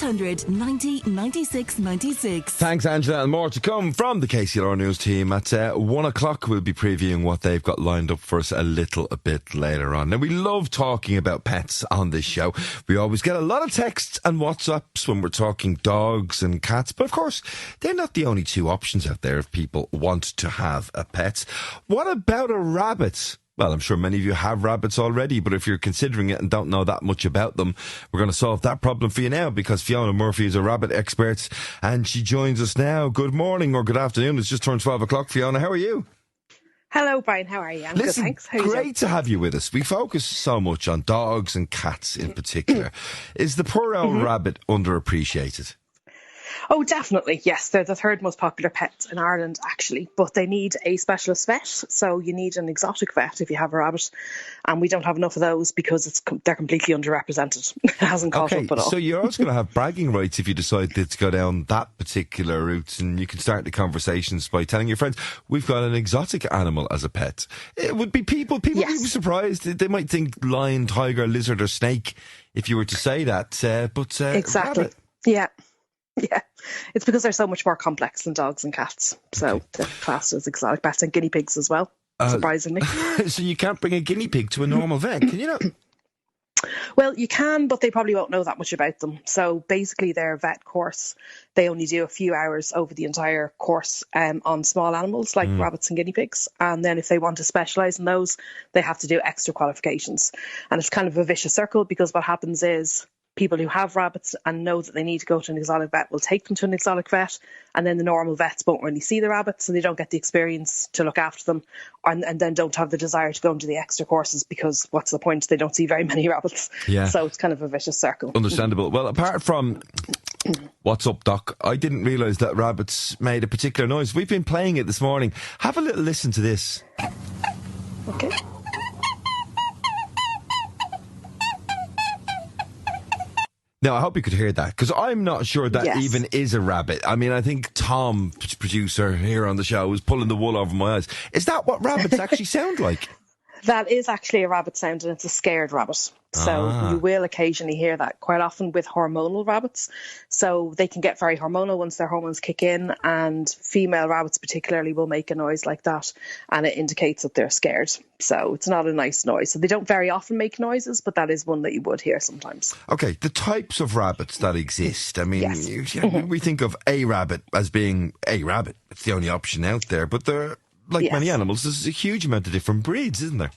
0800 90 96 96. Thanks, Angela. And more to come from the KCLR News team. At 1 o'clock, we'll be previewing what they've got lined up for us a little bit later on. Now, we love talking about pets on this show. We always get a lot of texts and WhatsApps when we're talking dogs and cats. But of course, they're not the only two options out there if people want to have a pet. What about a rabbit? Well, I'm sure many of you have rabbits already, but if you're considering it and don't know that much about them, we're going to solve that problem for you now, because Fiona Murphy is a rabbit expert and she joins us now. Good morning or good afternoon. It's just turned 12 o'clock. Fiona, how are you? Hello, Brian. How are you? I'm good, thanks. How are you doing? Great to have you with us. We focus so much on dogs and cats in particular. Is the poor old rabbit underappreciated? Oh, definitely. Yes, they're the third most popular pets in Ireland, actually. But they need a specialist vet. So you need an exotic vet if you have a rabbit. And we don't have enough of those because they're completely underrepresented. It hasn't caught up at all. So you're also going to have bragging rights if you decide to go down that particular route. And you can start the conversations by telling your friends, we've got an exotic animal as a pet. It would be people would be surprised. They might think lion, tiger, lizard or snake if you were to say that. Exactly. Rabbit. Yeah. Yeah, it's because they're so much more complex than dogs and cats. So they're classed as exotic pets, and guinea pigs as well, surprisingly. So you can't bring a guinea pig to a normal vet, can you not? Well, you can, but they probably won't know that much about them. So basically their vet course, they only do a few hours over the entire course on small animals like rabbits and guinea pigs. And then if they want to specialise in those, they have to do extra qualifications. And it's kind of a vicious circle, because what happens is people who have rabbits and know that they need to go to an exotic vet will take them to an exotic vet, and then the normal vets won't really see the rabbits, and they don't get the experience to look after them, and then don't have the desire to go into the extra courses, because what's the point? They don't see very many rabbits. Yeah. So it's kind of a vicious circle. Understandable. Well, apart from what's up, Doc, I didn't realise that rabbits made a particular noise. We've been playing it this morning. Have a little listen to this. Okay. Now, I hope you could hear that, because I'm not sure that even is a rabbit. I mean, I think Tom, producer here on the show, was pulling the wool over my eyes. Is that what rabbits actually sound like? That is actually a rabbit sound, and it's a scared rabbit. So you will occasionally hear that, quite often with hormonal rabbits. So they can get very hormonal once their hormones kick in, and female rabbits particularly will make a noise like that, and it indicates that they're scared. So it's not a nice noise. So they don't very often make noises, but that is one that you would hear sometimes. Okay, the types of rabbits that exist. I mean, we think of a rabbit as being a rabbit. It's the only option out there, but they're like many animals, there's a huge amount of different breeds, isn't there?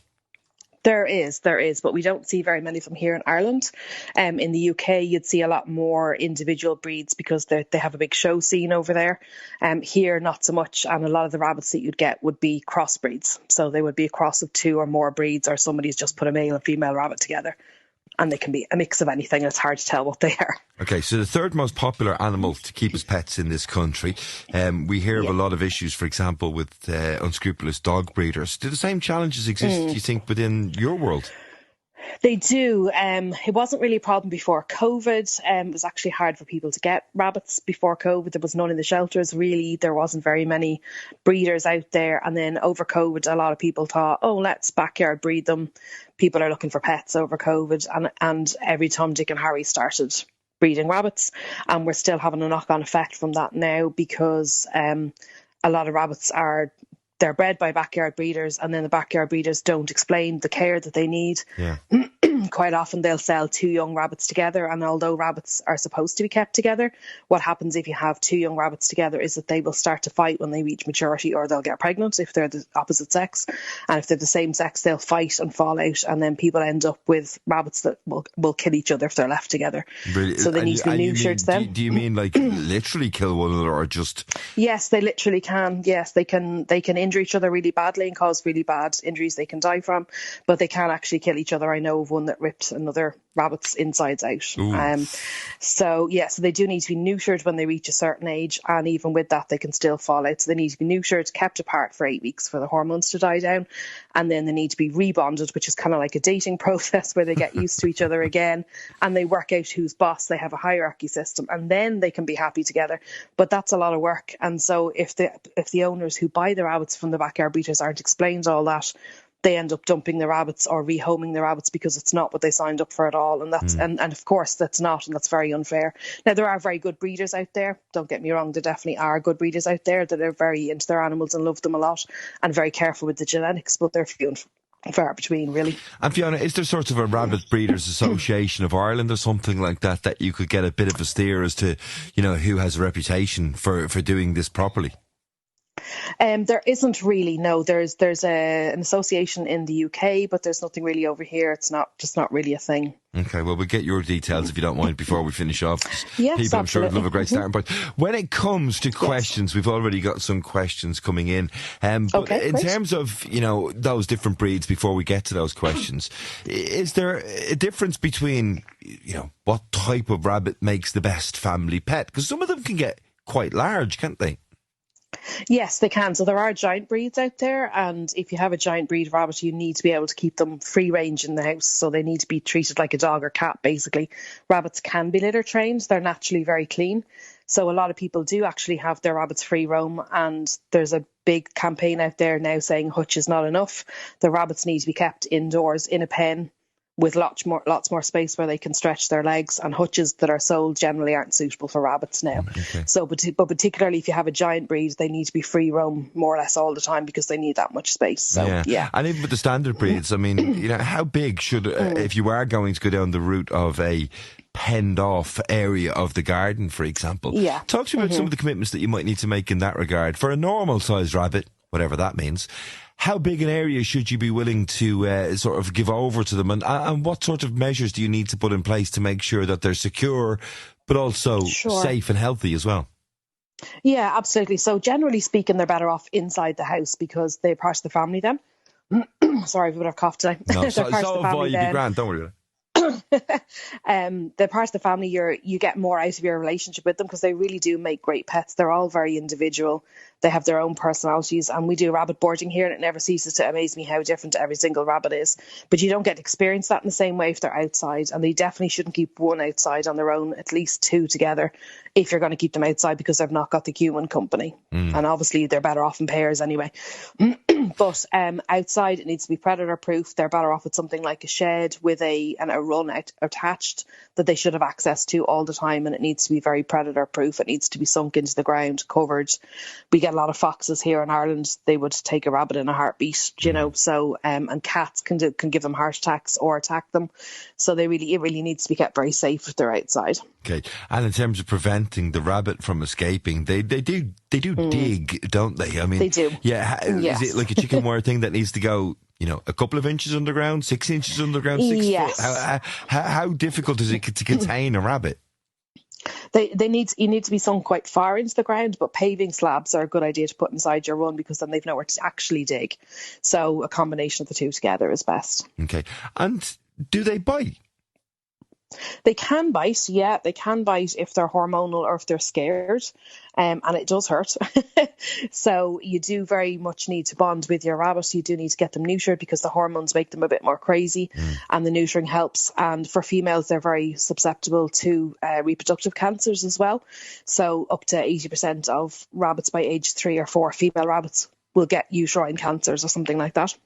There is, but we don't see very many of them here in Ireland. In the UK, you'd see a lot more individual breeds because they have a big show scene over there. Here, not so much, and a lot of the rabbits that you'd get would be crossbreeds. So they would be a cross of two or more breeds, or somebody's just put a male and female rabbit together. And they can be a mix of anything. It's hard to tell what they are. Okay, so the third most popular animal to keep as pets in this country. We hear of a lot of issues, for example, with unscrupulous dog breeders. Do the same challenges exist, do you think, within your world? They do. It wasn't really a problem before COVID. It was actually hard for people to get rabbits before COVID. There was none in the shelters, really. There wasn't very many breeders out there. And then over COVID, a lot of people thought, let's backyard breed them. People are looking for pets over COVID. And every Tom, Dick and Harry started breeding rabbits. And we're still having a knock-on effect from that now, because a lot of rabbits they're bred by backyard breeders, and then the backyard breeders don't explain the care that they need. Yeah. Quite often they'll sell two young rabbits together, and although rabbits are supposed to be kept together, what happens if you have two young rabbits together is that they will start to fight when they reach maturity, or they'll get pregnant if they're the opposite sex. And if they're the same sex, they'll fight and fall out, and then people end up with rabbits that will kill each other if they're left together. Really? So they need to be neutered then. Do you mean like literally kill one another, or just... Yes, they literally can. Yes, they can injure each other really badly and cause really bad injuries they can die from, but they can actually kill each other. I know of one that ripped another rabbit's insides out. So they do need to be neutered when they reach a certain age, and even with that they can still fall out. So they need to be neutered, kept apart for 8 weeks for the hormones to die down, and then they need to be rebonded, which is kind of like a dating process where they get used to each other again, and they work out who's boss. They have a hierarchy system, and then they can be happy together. But that's a lot of work, and so if the owners who buy the rabbits from the backyard breeders aren't explained all that, they end up dumping the rabbits or rehoming the rabbits because it's not what they signed up for at all. And that's and of course that's not, and that's very unfair. Now, there are very good breeders out there. Don't get me wrong, there definitely are good breeders out there that are very into their animals and love them a lot and very careful with the genetics, but they're few and far between, really. And Fiona, is there sort of a Rabbit Breeders Association of Ireland or something like that you could get a bit of a steer as to, who has a reputation for doing this properly? There isn't really, no. There's an association in the UK, but there's nothing really over here. It's just not really a thing. Okay, well, we'll get your details if you don't mind before we finish off. Yes, people, I'm sure, absolutely. would love a great starting point. When it comes to questions, we've already got some questions coming in. But okay, in great. terms of, those different breeds, before we get to those questions, is there a difference between, what type of rabbit makes the best family pet? Because some of them can get quite large, can't they? Yes, they can. So there are giant breeds out there, and if you have a giant breed of rabbit, you need to be able to keep them free range in the house. So they need to be treated like a dog or cat, basically. Rabbits can be litter trained. They're naturally very clean. So a lot of people do actually have their rabbits free roam, and there's a big campaign out there now saying hutch is not enough. The rabbits need to be kept indoors in a pen with lots more space where they can stretch their legs, and hutches that are sold generally aren't suitable for rabbits now. Okay. So, but particularly if you have a giant breed, they need to be free roam more or less all the time because they need that much space. So, yeah. And even with the standard breeds, I mean, how big should, if you are going to go down the route of a penned off area of the garden, for example, talk to me about some of the commitments that you might need to make in that regard. For a normal sized rabbit, whatever that means, how big an area should you be willing to sort of give over to them? And what sort of measures do you need to put in place to make sure that they're secure, but also safe and healthy as well? Yeah, absolutely. So generally speaking, they're better off inside the house because they're part of the family then. Sorry, I've a bit of a cough today. No, so you'd be grand, don't worry about it. They're part of the family. You get more out of your relationship with them because they really do make great pets. They're all very individual. They have their own personalities, and we do rabbit boarding here, and it never ceases to amaze me how different every single rabbit is. But you don't get to experience that in the same way if they're outside, and they definitely shouldn't keep one outside on their own, at least two together, if you're going to keep them outside, because they've not got the human company. And obviously they're better off in pairs anyway. But outside, it needs to be predator proof. They're better off with something like a shed with a run attached that they should have access to all the time, and it needs to be very predator proof. It needs to be sunk into the ground, covered. We get a lot of foxes here in Ireland. They would take a rabbit in a heartbeat, so and cats can give them heart attacks or attack them. So it really needs to be kept very safe if they're outside. Okay. And in terms of preventing the rabbit from escaping, they do dig, don't they? I mean, they do. Yeah. Yes. Is it like a chicken wire thing that needs to go, a couple of inches underground, 6 inches underground, 6 foot? How difficult is it to contain a rabbit? You need to be sunk quite far into the ground, but paving slabs are a good idea to put inside your run because then they've nowhere to actually dig. So a combination of the two together is best. Okay. And do they bite? They can bite, yeah. They can bite if they're hormonal or if they're scared, and it does hurt. So you do very much need to bond with your rabbit. You do need to get them neutered because the hormones make them a bit more crazy, and the neutering helps. And for females, they're very susceptible to reproductive cancers as well. So up to 80% of rabbits by age 3 or 4, female rabbits, will get uterine cancers or something like that.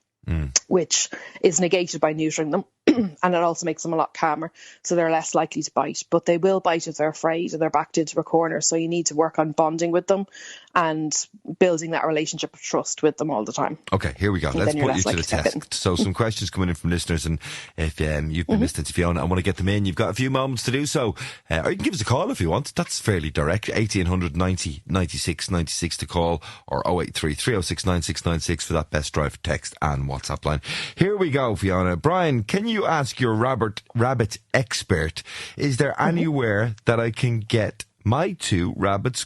Which is negated by neutering them, and it also makes them a lot calmer, so they're less likely to bite. But they will bite if they're afraid and they're backed into a corner, so you need to work on bonding with them and building that relationship of trust with them all the time. Okay, here we go. Let's put you to the test. So some questions coming in from listeners, and if you've been listening to Fiona and want to get them in, you've got a few moments to do so, or you can give us a call if you want. That's fairly direct. 1800 90 96 96 to call, or 083 306 9696 for that best drive text and WhatsApp line. Here we go, Fiona. Brian, can you ask your rabbit expert, is there anywhere that I can get my 2 rabbits